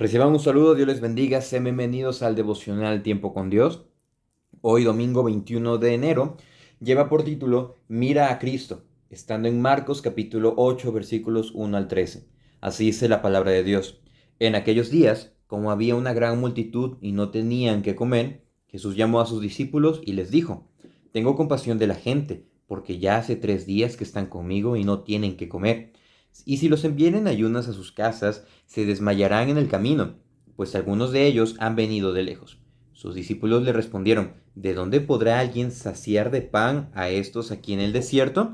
Reciban un saludo, Dios les bendiga, sean bienvenidos al devocional Tiempo con Dios. Hoy, domingo 21 de enero, lleva por título Mira a Cristo, estando en Marcos capítulo 8, versículos 1 al 13. Así dice la palabra de Dios. En aquellos días, como había una gran multitud y no tenían que comer, Jesús llamó a sus discípulos y les dijo: Tengo compasión de la gente, porque ya hace 3 días que están conmigo y no tienen que comer. Y si los envíen en ayunas a sus casas, se desmayarán en el camino, pues algunos de ellos han venido de lejos. Sus discípulos le respondieron: ¿De dónde podrá alguien saciar de pan a estos aquí en el desierto?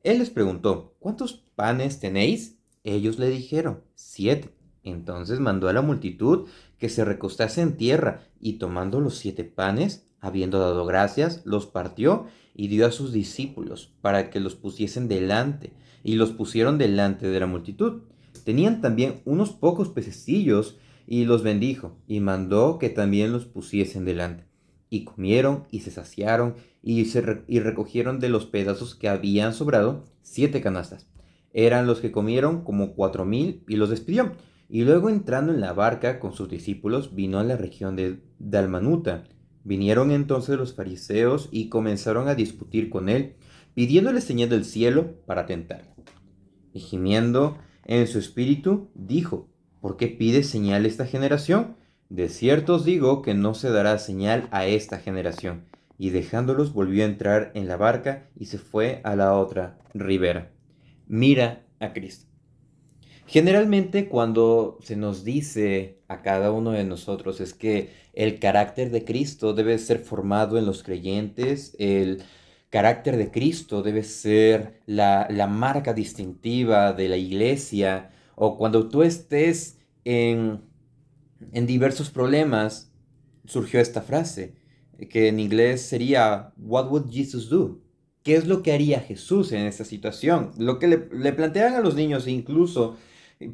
Él les preguntó: ¿Cuántos panes tenéis? Ellos le dijeron: 7. Entonces mandó a la multitud que se recostase en tierra, y tomando los 7 panes, habiendo dado gracias, los partió y dio a sus discípulos para que los pusiesen delante, y los pusieron delante de la multitud. Tenían también unos pocos pececillos, y los bendijo, y mandó que también los pusiesen delante. Y comieron y se saciaron, y recogieron de los pedazos que habían sobrado 7 canastas. Eran los que comieron como 4,000, y los despidió. Y luego, entrando en la barca con sus discípulos, vino a la región de Dalmanuta. Vinieron entonces los fariseos y comenzaron a discutir con él, pidiéndole señal del cielo para tentarle. Y gimiendo en su espíritu, dijo: ¿Por qué pide señal esta generación? De cierto os digo que no se dará señal a esta generación. Y dejándolos, volvió a entrar en la barca y se fue a la otra ribera. Mira a Cristo. Generalmente, cuando se nos dice a cada uno de nosotros es que el carácter de Cristo debe ser formado en los creyentes, el carácter de Cristo debe ser la marca distintiva de la iglesia, o cuando tú estés en diversos problemas, surgió esta frase, que en inglés sería "What would Jesus do?". ¿Qué es lo que haría Jesús en esta situación? Lo que le plantean a los niños, incluso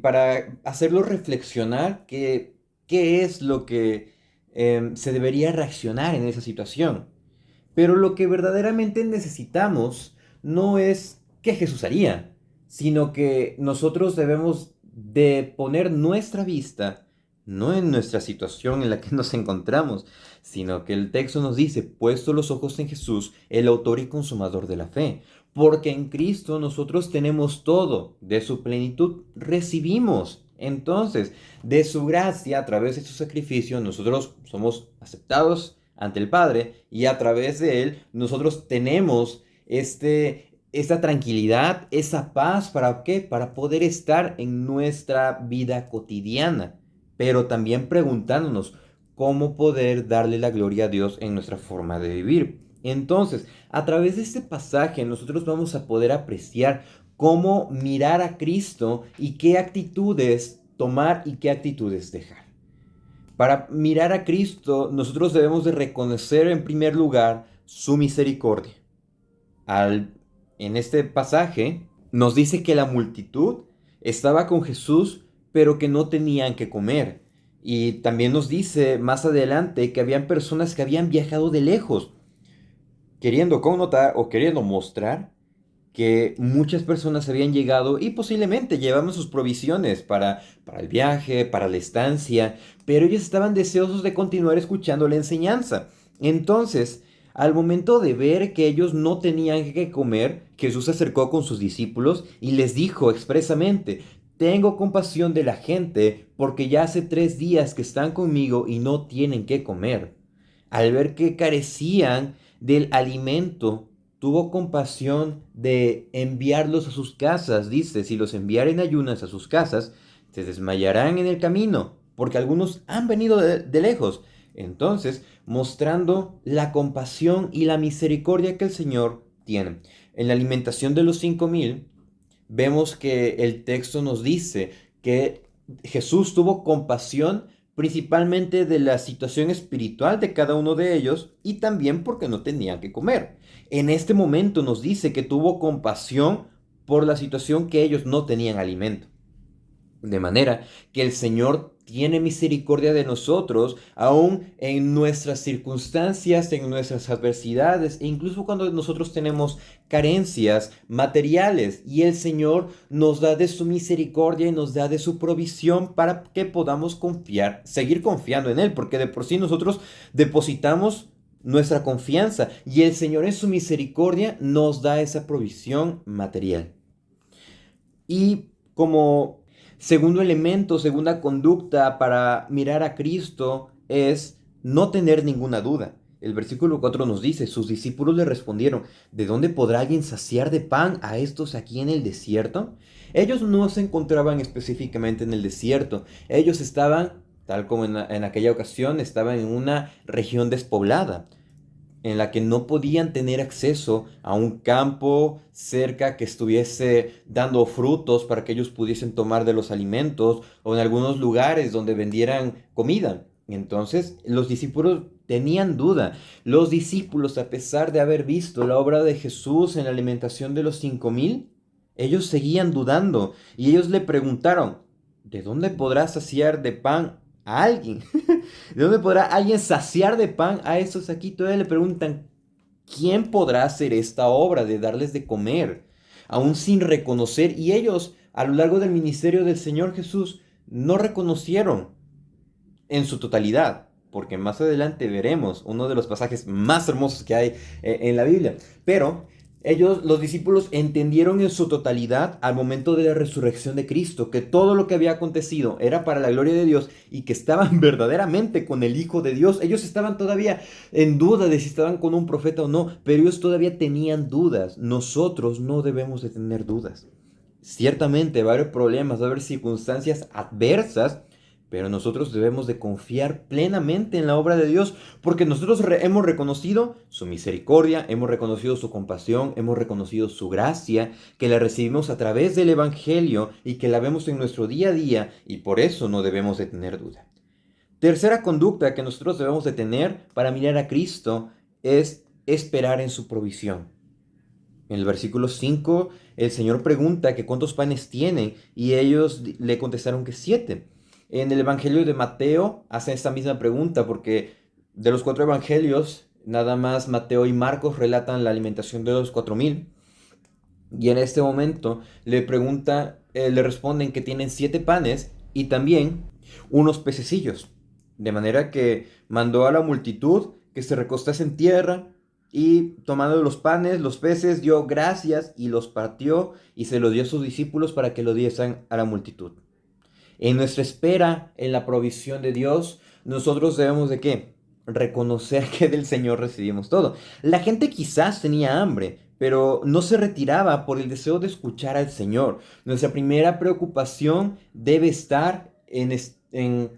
para hacerlos reflexionar qué es lo que se debería reaccionar en esa situación. Pero lo que verdaderamente necesitamos no es qué Jesús haría, sino que nosotros debemos de poner nuestra vista no en nuestra situación en la que nos encontramos, sino que el texto nos dice: puesto los ojos en Jesús, el autor y consumador de la fe. Porque en Cristo nosotros tenemos todo, de su plenitud recibimos. Entonces, de su gracia, a través de su sacrificio, nosotros somos aceptados ante el Padre, y a través de Él nosotros tenemos esta tranquilidad, esa paz. ¿Para qué? Para poder estar en nuestra vida cotidiana, pero también preguntándonos cómo poder darle la gloria a Dios en nuestra forma de vivir. Entonces, a través de este pasaje nosotros vamos a poder apreciar cómo mirar a Cristo y qué actitudes tomar y qué actitudes dejar. Para mirar a Cristo, nosotros debemos de reconocer en primer lugar su misericordia. En este pasaje nos dice que la multitud estaba con Jesús, pero que no tenían que comer. Y también nos dice más adelante que habían personas que habían viajado de lejos, queriendo connotar o queriendo mostrar que muchas personas habían llegado y posiblemente llevaban sus provisiones para el viaje, para la estancia, pero ellos estaban deseosos de continuar escuchando la enseñanza. Entonces, al momento de ver que ellos no tenían que comer, Jesús se acercó con sus discípulos y les dijo expresamente: Tengo compasión de la gente, porque ya hace 3 días que están conmigo y no tienen que comer. Al ver que carecían del alimento, tuvo compasión de enviarlos a sus casas. Dice: si los enviaren ayunas a sus casas, se desmayarán en el camino, porque algunos han venido de lejos. Entonces, mostrando la compasión y la misericordia que el Señor tiene. En la alimentación de los 5,000, vemos que el texto nos dice que Jesús tuvo compasión principalmente de la situación espiritual de cada uno de ellos, y también porque no tenían que comer. En este momento nos dice que tuvo compasión por la situación que ellos no tenían alimento. De manera que el Señor tiene misericordia de nosotros, aún en nuestras circunstancias, en nuestras adversidades, e incluso cuando nosotros tenemos carencias materiales. Y el Señor nos da de su misericordia y nos da de su provisión para que podamos confiar, seguir confiando en Él, porque de por sí nosotros depositamos nuestra confianza y el Señor en su misericordia nos da esa provisión material. Y como segundo elemento, segunda conducta para mirar a Cristo es no tener ninguna duda. El versículo 4 nos dice, sus discípulos le respondieron, ¿de dónde podrá alguien saciar de pan a estos aquí en el desierto? Ellos no se encontraban específicamente en el desierto, ellos estaban, tal como en aquella ocasión, estaban en una región despoblada, en la que no podían tener acceso a un campo cerca que estuviese dando frutos para que ellos pudiesen tomar de los alimentos, o en algunos lugares donde vendieran comida. Entonces los discípulos tenían duda. Los discípulos, a pesar de haber visto la obra de Jesús en la alimentación de los 5,000, ellos seguían dudando y ellos le preguntaron, ¿de dónde podrá saciar de pan a alguien? ¿De dónde podrá alguien saciar de pan a esos aquí? Todavía le preguntan, ¿quién podrá hacer esta obra de darles de comer? Aún sin reconocer, y ellos a lo largo del ministerio del Señor Jesús no reconocieron en su totalidad, porque más adelante veremos uno de los pasajes más hermosos que hay en la Biblia. Pero ellos, los discípulos, entendieron en su totalidad al momento de la resurrección de Cristo que todo lo que había acontecido era para la gloria de Dios y que estaban verdaderamente con el Hijo de Dios. Ellos estaban todavía en duda de si estaban con un profeta o no, pero ellos todavía tenían dudas. Nosotros no debemos de tener dudas. Ciertamente va a haber problemas, va a haber circunstancias adversas, pero nosotros debemos de confiar plenamente en la obra de Dios, porque nosotros hemos reconocido su misericordia, hemos reconocido su compasión, hemos reconocido su gracia, que la recibimos a través del Evangelio y que la vemos en nuestro día a día, y por eso no debemos de tener duda. Tercera conducta que nosotros debemos de tener para mirar a Cristo es esperar en su provisión. En el versículo 5, el Señor pregunta que cuántos panes tienen y ellos le contestaron que 7. En el Evangelio de Mateo hace esta misma pregunta porque de los 4 evangelios, nada más Mateo y Marcos relatan la alimentación de los 4,000. Y en este momento le responden que tienen 7 panes y también unos pececillos. De manera que mandó a la multitud que se recostase en tierra y tomando los panes, los peces, dio gracias y los partió y se los dio a sus discípulos para que lo diesen a la multitud. En nuestra espera en la provisión de Dios, nosotros debemos de ¿qué? Reconocer que del Señor recibimos todo. La gente quizás tenía hambre, pero no se retiraba por el deseo de escuchar al Señor. Nuestra primera preocupación debe estar en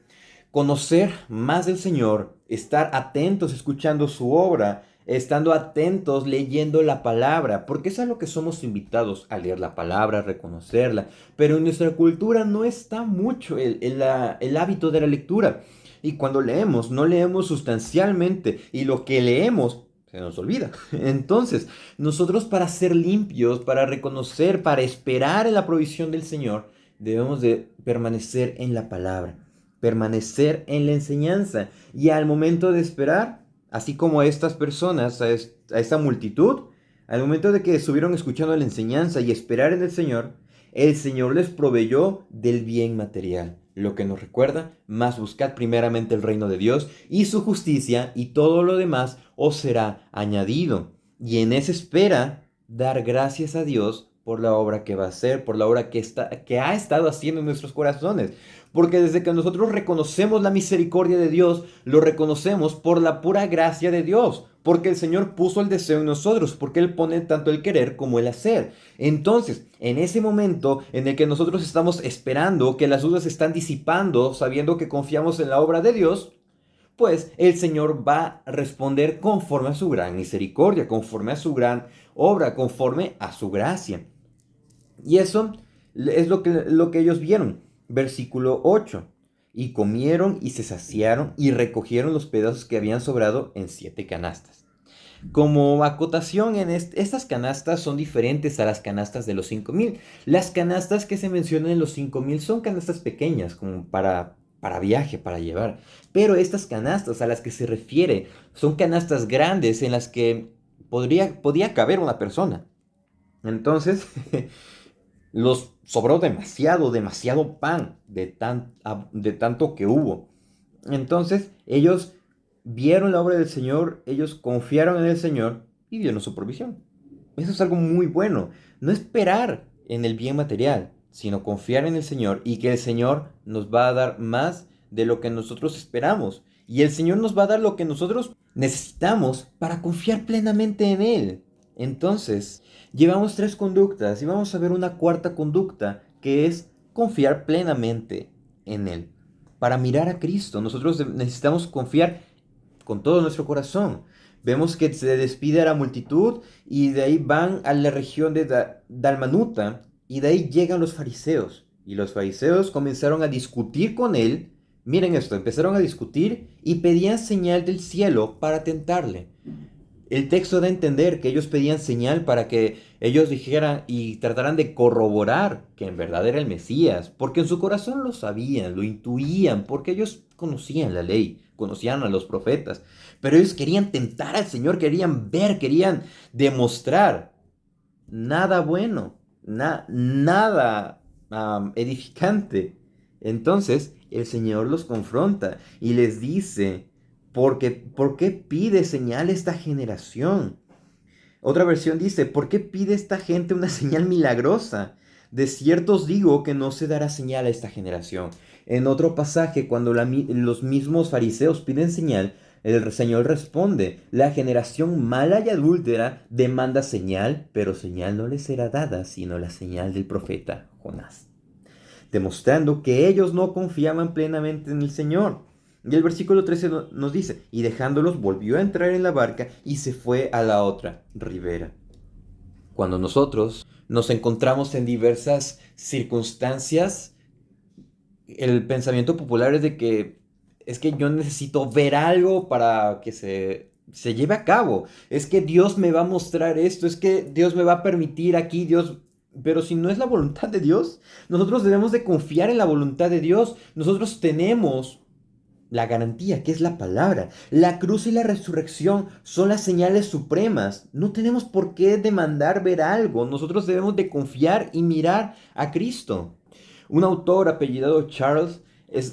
conocer más del Señor, estar atentos escuchando su obra, estando atentos leyendo la palabra, porque es a lo que somos invitados, a leer la palabra, a reconocerla, pero en nuestra cultura no está mucho el hábito de la lectura, y cuando leemos, no leemos sustancialmente, y lo que leemos se nos olvida. Entonces, nosotros para ser limpios, para reconocer, para esperar en la provisión del Señor, debemos de permanecer en la palabra, permanecer en la enseñanza, y al momento de esperar, así como a estas personas, a esta multitud, al momento de que estuvieron escuchando la enseñanza y esperar en el Señor les proveyó del bien material. Lo que nos recuerda, más buscad primeramente el reino de Dios y su justicia, y todo lo demás os será añadido. Y en esa espera, dar gracias a Dios por la obra que va a hacer, por la obra que ha estado haciendo en nuestros corazones. Porque desde que nosotros reconocemos la misericordia de Dios, lo reconocemos por la pura gracia de Dios. Porque el Señor puso el deseo en nosotros, porque Él pone tanto el querer como el hacer. Entonces, en ese momento en el que nosotros estamos esperando, que las dudas se están disipando, sabiendo que confiamos en la obra de Dios, pues el Señor va a responder conforme a su gran misericordia, conforme a su gran obra, conforme a su gracia. Y eso es lo que ellos vieron. Versículo 8. Y comieron y se saciaron y recogieron los pedazos que habían sobrado en 7 canastas. Como acotación, estas canastas son diferentes a las canastas de los 5,000. Las canastas que se mencionan en los 5,000 son canastas pequeñas, como para para viaje, para llevar. Pero estas canastas a las que se refiere son canastas grandes en las que podía caber una persona. Entonces, los sobró demasiado pan de tanto que hubo. Entonces, ellos vieron la obra del Señor, ellos confiaron en el Señor y dieron su provisión. Eso es algo muy bueno. No esperar en el bien material, sino confiar en el Señor y que el Señor nos va a dar más de lo que nosotros esperamos. Y el Señor nos va a dar lo que nosotros necesitamos para confiar plenamente en Él. Entonces, llevamos 3 conductas y vamos a ver una cuarta conducta que es confiar plenamente en Él. Para mirar a Cristo, nosotros necesitamos confiar con todo nuestro corazón. Vemos que se despide a la multitud y de ahí van a la región de Dalmanuta y de ahí llegan los fariseos. Y los fariseos comenzaron a discutir con él. Miren esto, empezaron a discutir y pedían señal del cielo para tentarle. El texto da a entender que ellos pedían señal para que ellos dijeran y trataran de corroborar que en verdad era el Mesías, porque en su corazón lo sabían, lo intuían, porque ellos conocían la ley, conocían a los profetas, pero ellos querían tentar al Señor, querían ver, querían demostrar. Nada bueno, nada edificante. Entonces el Señor los confronta y les dice: ¿por qué pide señal esta generación? Otra versión dice: ¿por qué pide esta gente una señal milagrosa? De cierto os digo que no se dará señal a esta generación. En otro pasaje, cuando los mismos fariseos piden señal, el Señor responde: la generación mala y adúltera demanda señal, pero señal no les será dada, sino la señal del profeta Jonás. Demostrando que ellos no confiaban plenamente en el Señor. Y el versículo 13 nos dice: y dejándolos volvió a entrar en la barca y se fue a la otra ribera. Cuando nosotros nos encontramos en diversas circunstancias, el pensamiento popular es de que es que yo necesito ver algo para que se lleve a cabo. Es que Dios me va a mostrar esto, es que Dios me va a permitir aquí, Dios. Pero si no es la voluntad de Dios, nosotros debemos de confiar en la voluntad de Dios. Nosotros tenemos la garantía, que es la palabra. La cruz y la resurrección son las señales supremas. No tenemos por qué demandar ver algo. Nosotros debemos de confiar y mirar a Cristo. Un autor apellidado Charles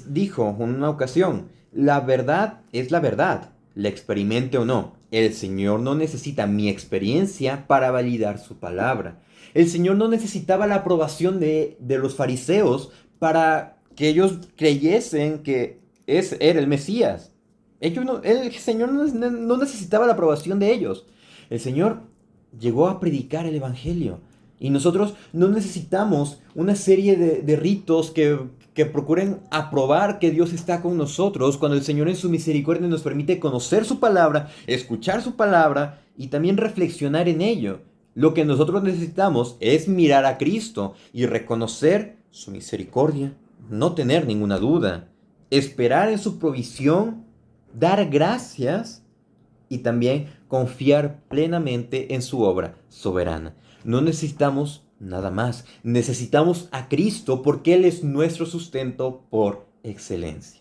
dijo en una ocasión: la verdad es la verdad, la experimente o no. El Señor no necesita mi experiencia para validar su palabra. El Señor no necesitaba la aprobación de los fariseos para que ellos creyesen que era el Mesías. El Señor no necesitaba la aprobación de ellos. El Señor llegó a predicar el Evangelio. Y nosotros no necesitamos una serie de ritos que procuren aprobar que Dios está con nosotros, cuando el Señor en su misericordia nos permite conocer su palabra, escuchar su palabra y también reflexionar en ello. Lo que nosotros necesitamos es mirar a Cristo y reconocer su misericordia, no tener ninguna duda, esperar en su provisión, dar gracias y también confiar plenamente en su obra soberana. No necesitamos nada más, necesitamos a Cristo porque Él es nuestro sustento por excelencia.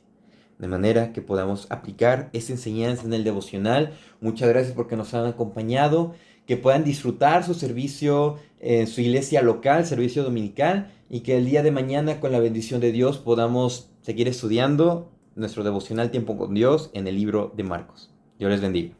De manera que podamos aplicar esa enseñanza en el devocional. Muchas gracias porque nos han acompañado, que puedan disfrutar su servicio en su iglesia local, servicio dominical, y que el día de mañana, con la bendición de Dios, podamos seguir estudiando nuestro devocional Tiempo con Dios en el libro de Marcos. Dios les bendiga.